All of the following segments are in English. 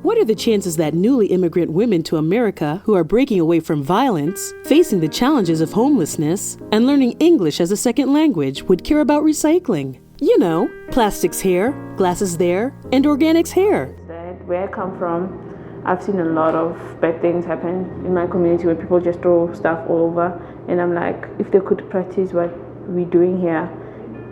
What are the chances that newly immigrant women to America who are breaking away from violence, facing the challenges of homelessness, and learning English as a second language would care about recycling? You know, plastics here, glasses there, and organics here. Where I come from, I've seen a lot of bad things happen in my community where people just throw stuff all over. And I'm like, if they could practice what we're doing here,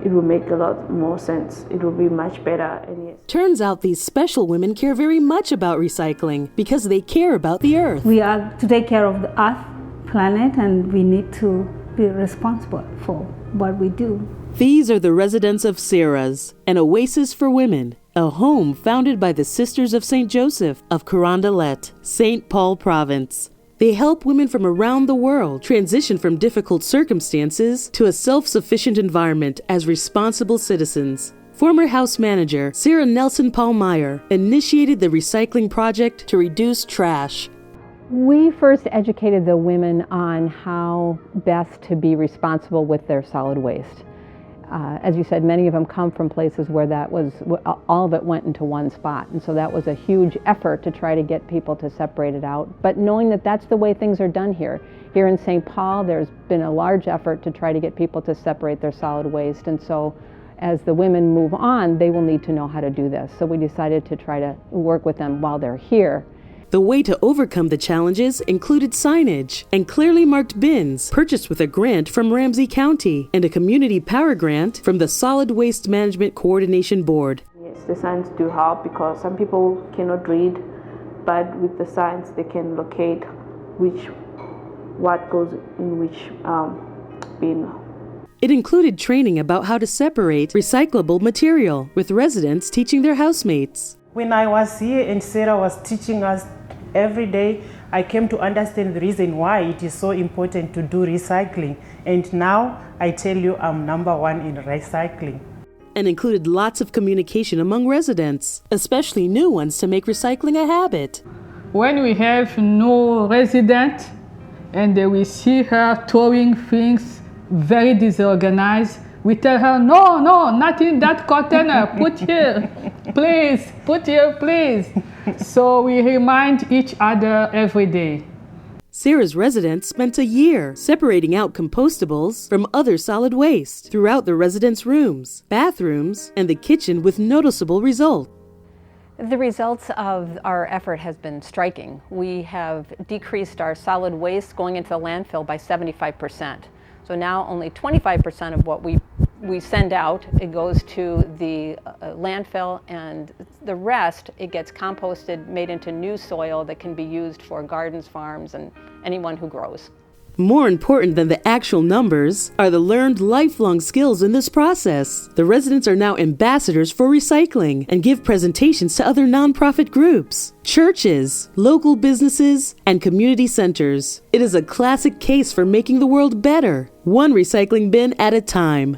it will make a lot more sense. It will be much better. And yes. Turns out these special women care very much about recycling because they care about the earth. We are to take care of the earth, planet, and we need to be responsible for what we do. These are the residents of Sarah's, an oasis for women, a home founded by the Sisters of St. Joseph of Carondelet, St. Paul Province. They help women from around the world transition from difficult circumstances to a self-sufficient environment as responsible citizens. Former house manager Sarah Nelson Paulmeyer initiated the recycling project to reduce trash. We first educated the women on how best to be responsible with their solid waste. As you said, many of them come from places where all of it went into one spot. And so that was a huge effort to try to get people to separate it out. But knowing that that's the way things are done here. Here in St. Paul, there's been a large effort to try to get people to separate their solid waste. And so as the women move on, they will need to know how to do this. So we decided to try to work with them while they're here. The way to overcome the challenges included signage and clearly marked bins purchased with a grant from Ramsey County and a community power grant from the Solid Waste Management Coordination Board. Yes, the signs do help because some people cannot read, but with the signs they can locate what goes in which bin. It included training about how to separate recyclable material, with residents teaching their housemates. When I was here and Sarah was teaching us every day, I came to understand the reason why it is so important to do recycling. And now I tell you I'm #1 in recycling. And included lots of communication among residents, especially new ones, to make recycling a habit. When we have no resident and we see her throwing things very disorganized, we tell her, no, not in that container, put here, please, put here, please. So we remind each other every day. Sarah's residents spent a year separating out compostables from other solid waste throughout the residents' rooms, bathrooms, and the kitchen with noticeable results. The results of our effort has been striking. We have decreased our solid waste going into the landfill by 75%. So now only 25% of what we send out, it goes to the landfill, and the rest, it gets composted, made into new soil that can be used for gardens, farms, and anyone who grows. More important than the actual numbers are the learned lifelong skills in this process. The residents are now ambassadors for recycling and give presentations to other nonprofit groups, churches, local businesses, and community centers. It is a classic case for making the world better, one recycling bin at a time.